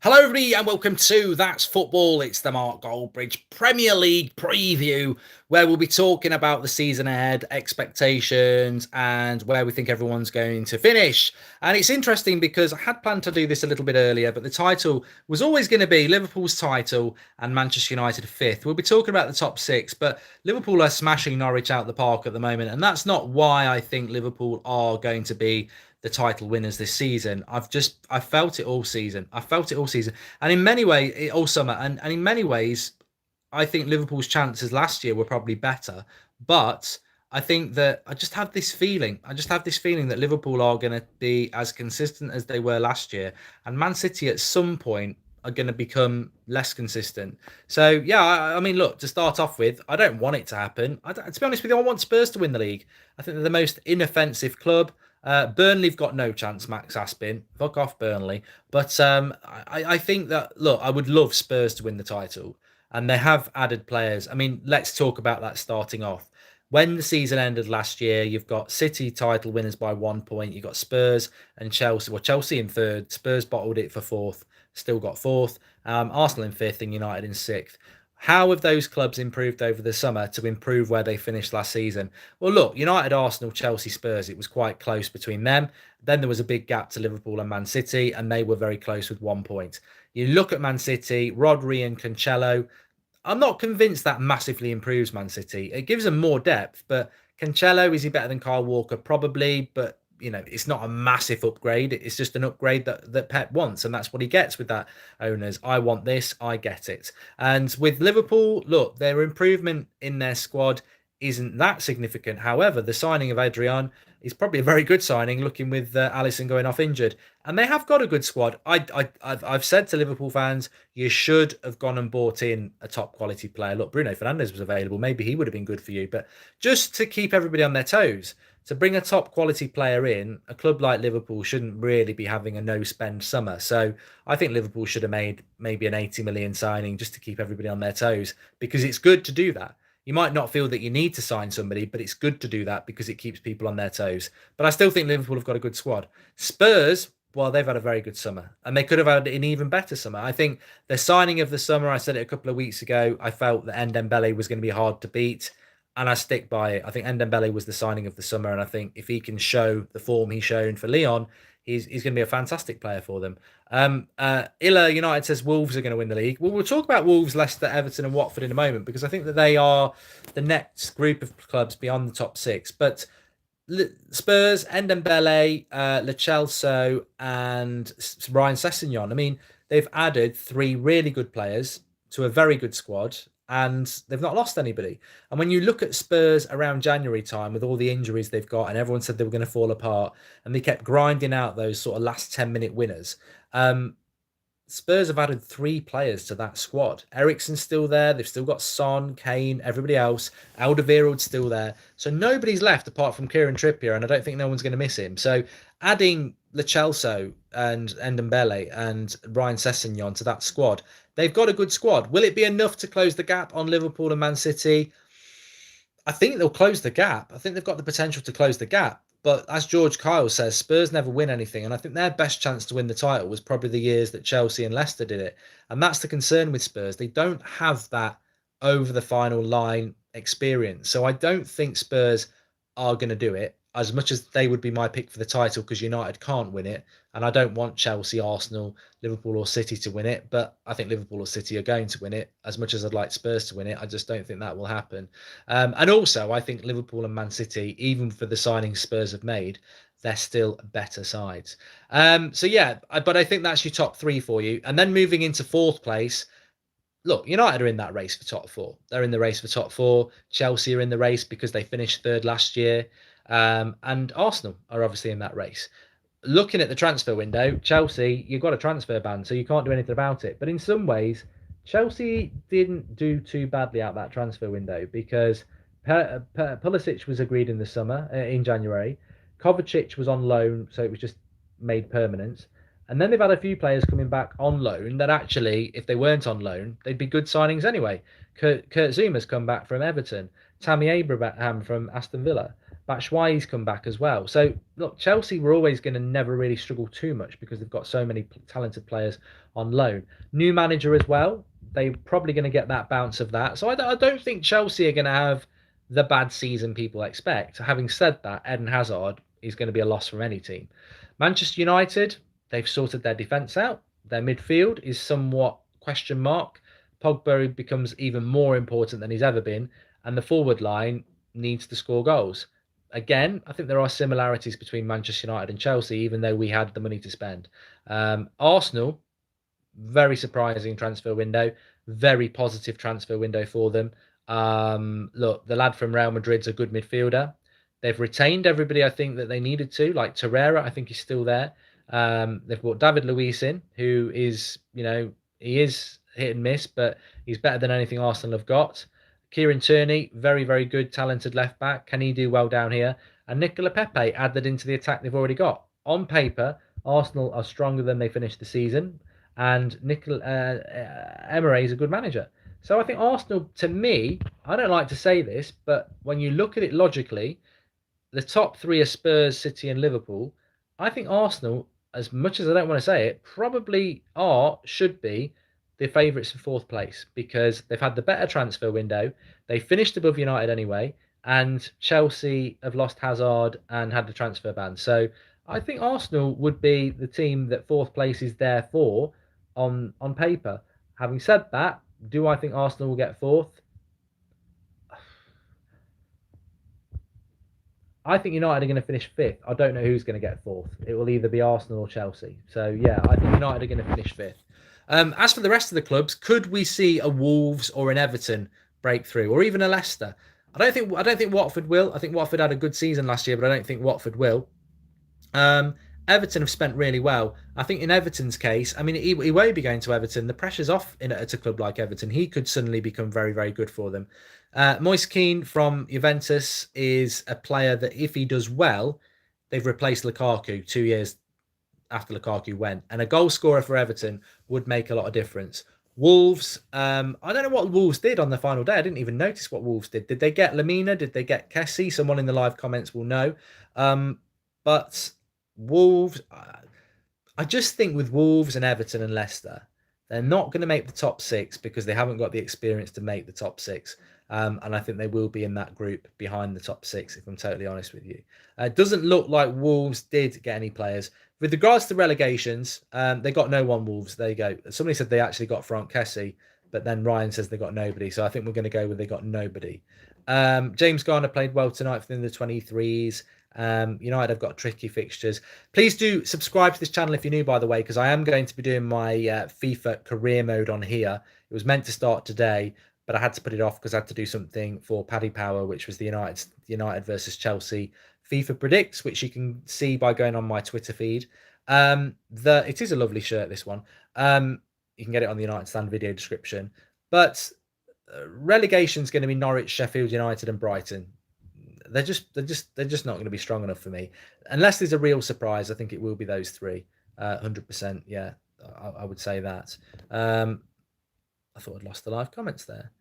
Hello, everybody, and welcome to That's Football. It's the Mark Goldbridge Premier League preview, where we'll be talking about the season ahead, expectations, and where we think everyone's going to finish. And it's interesting because I had planned to do this a little bit earlier, but the title was always going to be Liverpool's title and Manchester United fifth. We'll be talking about the top six, but Liverpool are smashing Norwich out the park at the moment, and that's not why I think Liverpool are going to be the title winners this season. I felt it all season. I felt it all season. And in many ways, all summer. And in many ways, I think Liverpool's chances last year were probably better. But I think that I just have this feeling. I just have this feeling that Liverpool are going to be as consistent as they were last year. And Man City at some point are going to become less consistent. So, yeah, I mean, look, to start off with, I don't want it to happen. To be honest with you, I want Spurs to win the league. I think they're the most inoffensive club. Burnley've got no chance, Max Aspin. Fuck off, Burnley. But I think that, look, I would love Spurs to win the title. And they have added players. I mean, let's talk about that starting off. When the season ended last year, you've got City title winners by 1 point. You've got Spurs and Chelsea. Well, Chelsea in third. Spurs bottled it for fourth. Still got fourth. Arsenal in fifth and United in sixth. How have those clubs improved over the summer to improve where they finished last season? Well, look, United, Arsenal, Chelsea, Spurs, it was quite close between them. Then there was a big gap to Liverpool and Man City, and they were very close with 1 point. You look at Man City, Rodri and Cancelo. I'm not convinced that massively improves Man City. It gives them more depth, but Cancelo, is he better than Kyle Walker? Probably, but it's not a massive upgrade. It's just an upgrade that Pep wants, and that's what he gets with that owners. I want this, I get it. And with Liverpool, look, their improvement in their squad isn't that significant. However, the signing of Adrian is probably a very good signing, looking with Alisson going off injured. And they have got a good squad. I've said to Liverpool fans, you should have gone and bought in a top quality player. Look, Bruno Fernandes was available. Maybe he would have been good for you. But just to keep everybody on their toes, to bring a top quality player in, a club like Liverpool shouldn't really be having a no spend summer. So I think Liverpool should have made maybe an 80 million signing just to keep everybody on their toes, because it's good to do that. You might not feel that you need to sign somebody, but it's good to do that because it keeps people on their toes. But I still think Liverpool have got a good squad. Spurs, well, they've had a very good summer, and they could have had an even better summer. I think the signing of the summer, I said it a couple of weeks ago, I felt that Ndembele was going to be hard to beat, and I stick by it. I think Ndembele was the signing of the summer, and I think if he can show the form he's shown for Lyon, he's going to be a fantastic player for them. Illa United says Wolves are going to win the league. Well, we'll talk about Wolves, Leicester, Everton, and Watford in a moment, because I think that they are the next group of clubs beyond the top six. But Spurs, Ndembele, Lo Celso, and Ryan Sessegnon. I mean, they've added three really good players to a very good squad, and they've not lost anybody. And when you look at Spurs around January time with all the injuries they've got, and everyone said they were going to fall apart, and they kept grinding out those sort of last 10-minute winners. Spurs have added three players to that squad. Eriksen's still there. They've still got Son, Kane, everybody else. Alderweireld's still there. So nobody's left apart from Kieran Trippier, and I don't think no one's going to miss him. So adding Lo Celso and Ndembele and Ryan Sessegnon to that squad, they've got a good squad. Will it be enough to close the gap on Liverpool and Man City? I think they'll close the gap. I think they've got the potential to close the gap. But as George Kyle says, Spurs never win anything. And I think their best chance to win the title was probably the years that Chelsea and Leicester did it. And that's the concern with Spurs. They don't have that over the final line experience. So I don't think Spurs are going to do it, as much as they would be my pick for the title, because United can't win it. And I don't want Chelsea, Arsenal, Liverpool or City to win it. But I think Liverpool or City are going to win it. As much as I'd like Spurs to win it, I just don't think that will happen. And also, I think Liverpool and Man City, even for the signings Spurs have made, they're still better sides. So yeah, but I think that's your top three for you. And then moving into fourth place, look, United are in that race for top four. They're in the race for top four. Chelsea are in the race because they finished third last year. And Arsenal are obviously in that race. Looking at the transfer window, Chelsea, you've got a transfer ban, so you can't do anything about it. But in some ways, Chelsea didn't do too badly out that transfer window, because Pulisic was agreed in the summer, in January. Kovacic was on loan, so it was just made permanent. And then they've had a few players coming back on loan that actually, if they weren't on loan, they'd be good signings anyway. Kurt Zuma's come back from Everton. Tammy Abraham from Aston Villa. Batshuayi's come back as well. So look, Chelsea were always going to never really struggle too much because they've got so many talented players on loan. New manager as well. They're probably going to get that bounce of that. So I don't think Chelsea are going to have the bad season people expect. Having said that, Eden Hazard is going to be a loss from any team. Manchester United, they've sorted their defence out. Their midfield is somewhat question mark. Pogba becomes even more important than he's ever been, and the forward line needs to score goals. Again, I think there are similarities between Manchester United and Chelsea, even though we had the money to spend. Arsenal, very surprising transfer window, very positive transfer window for them. Look, the lad from Real Madrid's a good midfielder. They've retained everybody I think that they needed to, like Torreira, I think he's still there. They've brought David Luiz in, who is, he is hit and miss, but he's better than anything Arsenal have got. Kieran Tierney, very, very good, talented left back. Can he do well down here? And Nicola Pepe added into the attack they've already got. On paper, Arsenal are stronger than they finished the season, and Emery is a good manager. So I think Arsenal, to me, I don't like to say this, but when you look at it logically, the top three are Spurs, City, and Liverpool. I think Arsenal, as much as I don't want to say it, probably should be the favourites for fourth place because they've had the better transfer window. They finished above United anyway, and Chelsea have lost Hazard and had the transfer ban. So I think Arsenal would be the team that fourth place is there for on paper. Having said that, do I think Arsenal will get fourth? I think United are going to finish fifth. I don't know who's going to get fourth. It will either be Arsenal or Chelsea. So yeah, I think United are going to finish fifth. As for the rest of the clubs, could we see a Wolves or an Everton breakthrough, or even a Leicester? I don't think Watford will. I think Watford had a good season last year, but I don't think Watford will. Everton have spent really well. I think in Everton's case, I mean, he won't be going to Everton. The pressure's off at a club like Everton. He could suddenly become very, very good for them. Moise Kean from Juventus is a player that, if he does well, they've replaced Lukaku 2 years after Lukaku went. And a goal scorer for Everton would make a lot of difference. Wolves, I don't know what Wolves did on the final day. I didn't even notice what Wolves did. Did they get Lamina? Did they get Kessie? Someone in the live comments will know. But Wolves, I just think with Wolves and Everton and Leicester, they're not going to make the top six because they haven't got the experience to make the top six. And I think they will be in that group behind the top six, if I'm totally honest with you. It doesn't look like Wolves did get any players. With regards to relegations, they got no one, Wolves. There you go. Somebody said they actually got Frank Kessie, but then Ryan says they got nobody. So I think we're going to go with they got nobody. James Garner played well tonight for the under 23s. United have got tricky fixtures. Please do subscribe to this channel if you're new, by the way, because I am going to be doing my FIFA career mode on here. It was meant to start today, but I had to put it off because I had to do something for Paddy Power, which was the United versus Chelsea FIFA predicts, which you can see by going on my Twitter feed. It is a lovely shirt, this one. You can get it on the United Stand video description. But relegation is going to be Norwich, Sheffield United, and Brighton. They're just not going to be strong enough for me, unless there's a real surprise. I think it will be those three, 100%. Yeah, I would say that. I thought I'd lost the live comments there.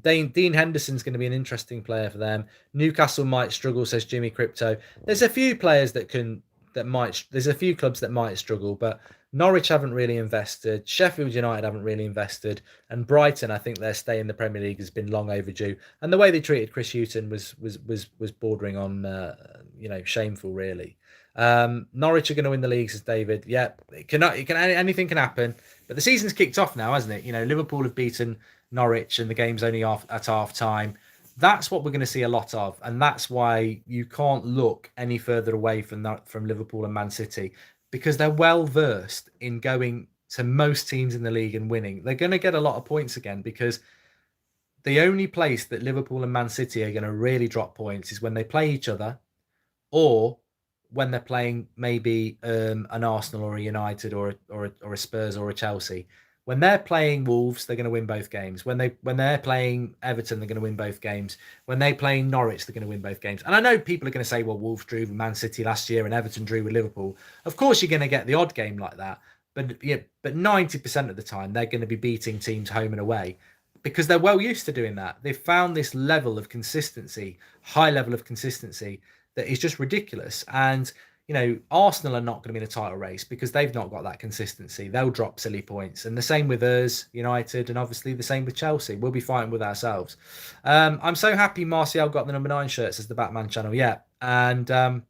Dean Henderson's going to be an interesting player for them. Newcastle might struggle, says Jimmy Crypto. There's a few players there's a few clubs that might struggle, but Norwich haven't really invested. Sheffield United haven't really invested, and Brighton, I think their stay in the Premier League has been long overdue. And the way they treated Chris Hughton was bordering on shameful, really. Norwich are going to win the league, says David. Yeah, anything can happen. But the season's kicked off now, hasn't it? Liverpool have beaten Norwich, and the game's only off at half time. That's what we're going to see a lot of, and that's why you can't look any further away from Liverpool and Man City, because they're well versed in going to most teams in the league and winning. They're going to get a lot of points again, because the only place that Liverpool and Man City are going to really drop points is when they play each other, or when they're playing maybe an Arsenal or a United or a Spurs or a Chelsea. When they're playing Wolves, they're going to win both games. When they're playing Everton, they're going to win both games. When they play Norwich, they're going to win both games. And I know people are going to say, well, Wolves drew with Man City last year and Everton drew with Liverpool. Of course, you're going to get the odd game like that. But 90% of the time, they're going to be beating teams home and away. because they're well used to doing that. They've found this level of consistency, high level of consistency, that is just ridiculous. And Arsenal are not going to be in a title race because they've not got that consistency. They'll drop silly points, and the same with us, United, and obviously the same with Chelsea. We'll be fighting with ourselves. I'm so happy Martial got the number 9 shirts as the Batman channel. Yeah, and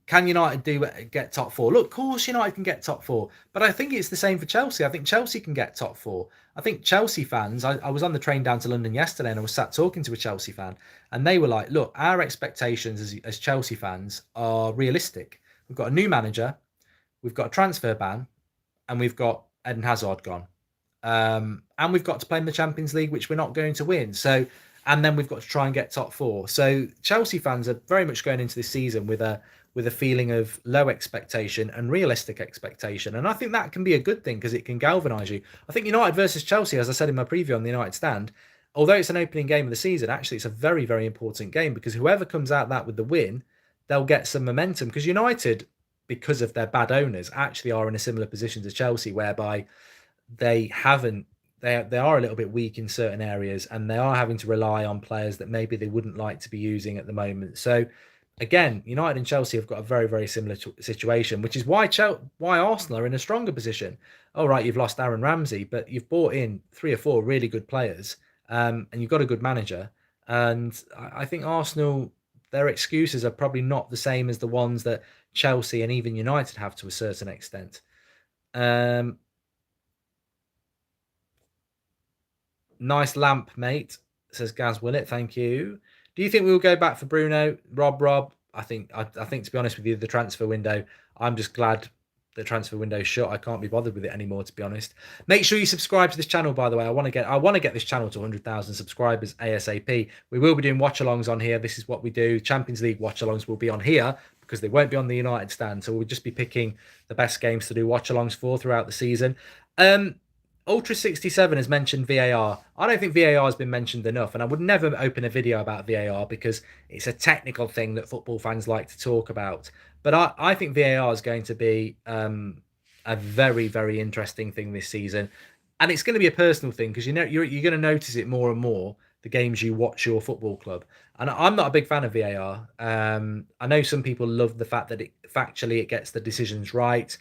can United get top 4? Look, of course United can get top 4, but I think it's the same for Chelsea. I think Chelsea can get top 4. I think Chelsea fans, I was on the train down to London yesterday and I was sat talking to a Chelsea fan, and they were like, look, our expectations as Chelsea fans are realistic. We've got a new manager, we've got a transfer ban, and we've got Eden Hazard gone. And we've got to play in the Champions League, which we're not going to win. So, and then we've got to try and get top 4. So Chelsea fans are very much going into this season with a feeling of low expectation and realistic expectation. And I think that can be a good thing because it can galvanise you. I think United versus Chelsea, as I said in my preview on the United Stand, although it's an opening game of the season, actually it's a very, very important game because whoever comes out that with the win, they'll get some momentum. Because United, because of their bad owners, actually are in a similar position to Chelsea, whereby they are a little bit weak in certain areas and they are having to rely on players that maybe they wouldn't like to be using at the moment. So again, United and Chelsea have got a very, very similar situation, which is why Arsenal are in a stronger position. All right, you've lost Aaron Ramsey, but you've brought in 3 or 4 really good players, and you've got a good manager. And I think Arsenal, their excuses are probably not the same as the ones that Chelsea and even United have to a certain extent. Nice lamp, mate, says Gaz Willett. Thank you. Do you think we will go back for Bruno? Rob, I think to be honest with you, the transfer window, I'm just glad the transfer window's shut. I can't be bothered with it anymore, to be honest. Make sure you subscribe to this channel, by the way. I want to get this channel to 100,000 subscribers ASAP. We will be doing watch-alongs on here. This is what we do. Champions League watch-alongs will be on here because they won't be on the United Stand. So we'll just be picking the best games to do watch-alongs for throughout the season. Ultra67 has mentioned VAR. I don't think VAR has been mentioned enough, and I would never open a video about VAR because it's a technical thing that football fans like to talk about. But I think VAR is going to be a very, very interesting thing this season, and it's going to be a personal thing because you're going to notice it more and more the games you watch your football club. And I'm not a big fan of VAR. I know some people love the fact that factually it gets the decisions right,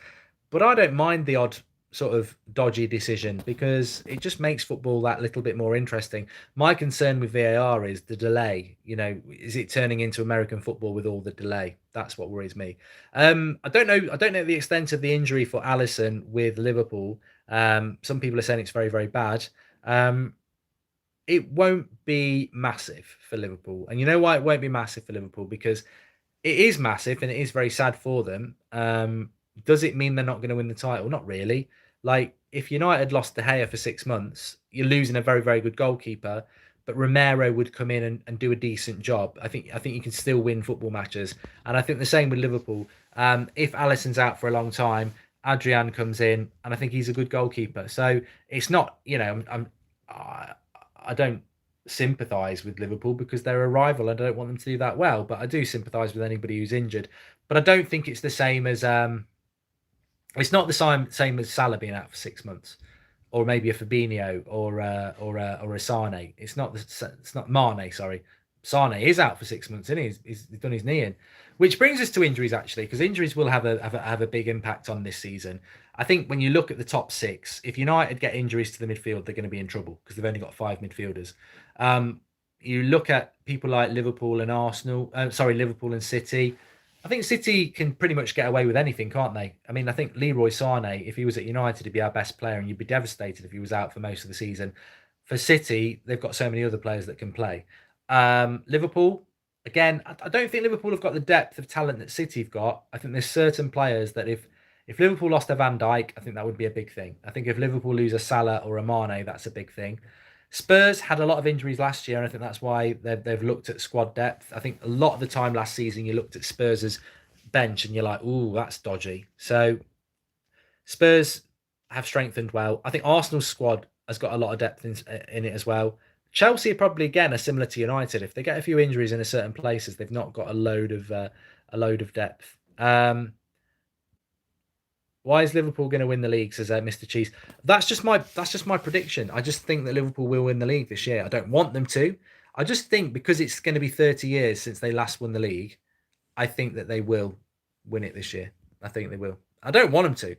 but I don't mind the odd sort of dodgy decision because it just makes football that little bit more interesting. My concern with VAR is the delay. Is it turning into American football with all the delay? That's what worries me. I don't know the extent of the injury for Alisson with Liverpool. Some people are saying it's very, very bad. It won't be massive for Liverpool. And you know why it won't be massive for Liverpool? Because it is massive and it is very sad for them. Does it mean they're not going to win the title? Not really. Like, if United lost De Gea for 6 months, you're losing a very, very good goalkeeper, but Romero would come in and do a decent job. I think you can still win football matches. And I think the same with Liverpool. If Alisson's out for a long time, Adrian comes in, and I think he's a good goalkeeper. So it's not, I don't sympathise with Liverpool because they're a rival. I don't want them to do that well, but I do sympathise with anybody who's injured. But I don't think it's the same as it's not the same as Salah being out for 6 months, or maybe a Fabinho or a Sane. It's not Mane. Sorry, Sane is out for 6 months, isn't he? He's done his knee in, which brings us to injuries actually, because injuries will have a big impact on this season. I think when you look at the top 6, if United get injuries to the midfield, they're going to be in trouble because they've only got 5 midfielders. You look at people like Liverpool and Liverpool and City. I think City can pretty much get away with anything, can't they? I mean, I think Leroy Sané, if he was at United, he'd be our best player, and you'd be devastated if he was out for most of the season. For City, they've got so many other players that can play. Liverpool, again, I don't think Liverpool have got the depth of talent that City have got. I think there's certain players that if Liverpool lost a Van Dijk, I think that would be a big thing. I think if Liverpool lose a Salah or a Mane, that's a big thing. Spurs had a lot of injuries last year, and I think that's why they've looked at squad depth. I think a lot of the time last season, you looked at Spurs' bench and you're like, ooh, that's dodgy. So Spurs have strengthened well. I think Arsenal's squad has got a lot of depth in it as well. Chelsea probably, again, are similar to United. If they get a few injuries in a certain places, they've not got a load of depth. What Why is Liverpool going to win the league? Says Mr. Cheese. That's just my prediction. I just think that Liverpool will win the league this year. I don't want them to. I just think because it's going to be 30 years since they last won the league, I think that they will win it this year. I think they will. I don't want them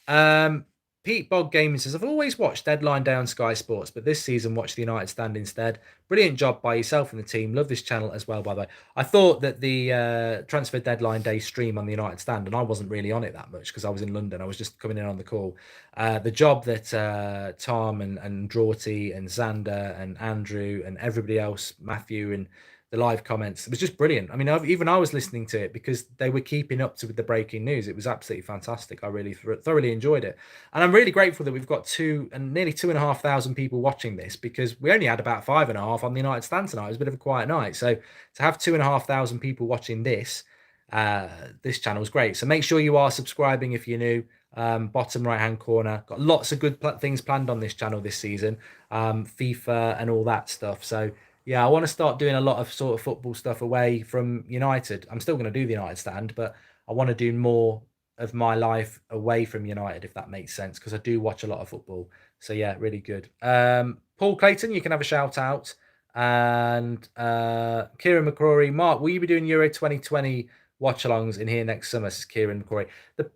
to. Pete Bog Gaming says, I've always watched Deadline Day on Sky Sports, but this season watched the United Stand instead. Brilliant job by yourself and the team. Love this channel as well, by the way. I thought that the Transfer Deadline Day stream on the United Stand, and I wasn't really on it that much because I was in London. I was just coming in on the call. The job that Tom and Drawty and Xander and Andrew and everybody else, Matthew and the live comments, it was just brilliant. I mean, even I was listening to it because they were keeping up to the breaking news. It was absolutely fantastic. I really thoroughly enjoyed it, and I'm really grateful that we've got nearly 2,500 people watching this, because we only had about 5.5 on the United Stand tonight. It was a bit of a quiet night, so to have 2,500 people watching this channel is great. So make sure you are subscribing if you're new. Bottom right hand corner, got lots of good things planned on this channel this season, FIFA and all that stuff. So yeah, I want to start doing a lot of sort of football stuff away from United. I'm still going to do the United Stand, but I want to do more of my life away from United, if that makes sense, because I do watch a lot of football. So yeah, really good. Paul Clayton, you can have a shout out. And Kieran McCrory, Mark, will you be doing Euro 2020 watch-alongs in here next summer? Says Kieran McCrory.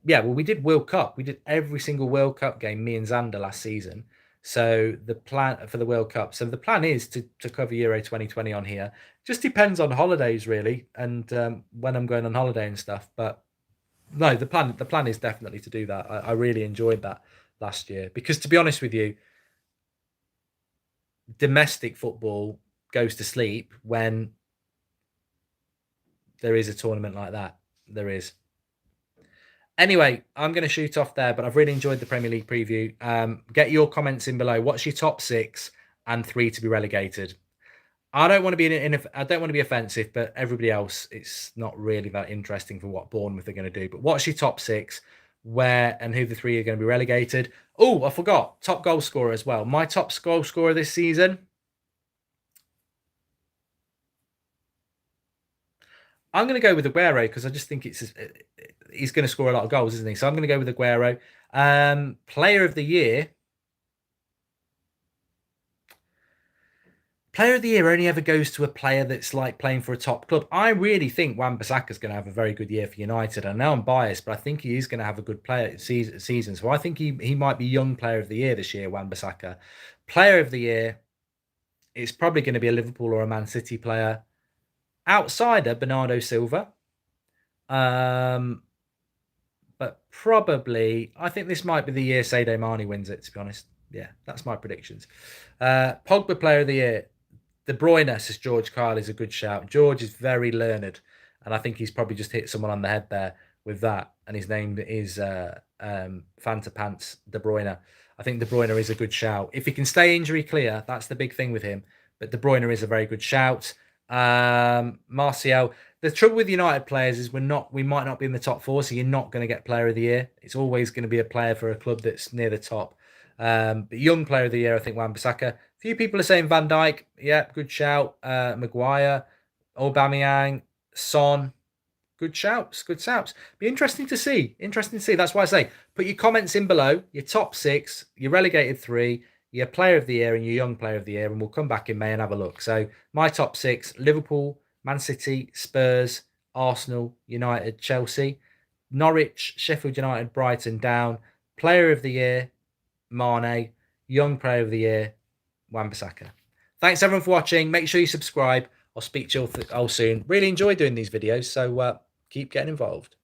Well, we did World Cup. We did every single World Cup game, me and Xander, last season. So the plan for the World Cup. So the plan is to cover Euro 2020 on here. Just depends on holidays, really, and when I'm going on holiday and stuff. But no, the plan is definitely to do that. I really enjoyed that last year because, to be honest with you, domestic football goes to sleep when there is a tournament like that. There is. Anyway, I'm going to shoot off there, but I've really enjoyed the Premier League preview. Get your comments in below. What's your top 6 and 3 to be relegated? I don't want to be offensive, but everybody else, it's not really that interesting for what Bournemouth are going to do. But what's your top 6? Where and who the 3 are going to be relegated? Oh, I forgot. Top goal scorer as well. My top goal scorer this season, I'm going to go with Aguero because I just think he's going to score a lot of goals, isn't he? So I'm going to go with Aguero. Player of the year. Player of the year only ever goes to a player that's like playing for a top club. I really think Wan-Bissaka is going to have a very good year for United. I know I'm biased, but I think he is going to have a good season. So I think he might be young player of the year this year, Wan-Bissaka. Player of the year, it's probably going to be a Liverpool or a Man City player. Outsider, Bernardo Silva. But probably, I think this might be the year Sadio Mane wins it, to be honest. Yeah, that's my predictions. Pogba player of the year. De Bruyne, says George Kyle, is a good shout. George is very learned, and I think he's probably just hit someone on the head there with that. And his name is Fanta Pants De Bruyne. I think De Bruyne is a good shout. If he can stay injury clear, that's the big thing with him. But De Bruyne is a very good shout. Martial. The trouble with United players is we might not be in the top 4, so you're not going to get player of the year. It's always going to be a player for a club that's near the top. But young player of the year, I think Wan-Bissaka. Few people are saying Van Dijk. Yeah, good shout. Maguire, Aubameyang, Son. Good shouts. Good shouts. Be interesting to see. That's why I say put your comments in below. Your top 6, your relegated 3, your player of the year, and your young player of the year, and we'll come back in May and have a look. So my top 6: Liverpool, Man City, Spurs, Arsenal, United, Chelsea, Norwich, Sheffield United, Brighton down. Player of the year, Mane. Young player of the year, Wan-Bissaka. Thanks everyone for watching. Make sure you subscribe. I'll speak to you all soon. Really enjoy doing these videos, so keep getting involved.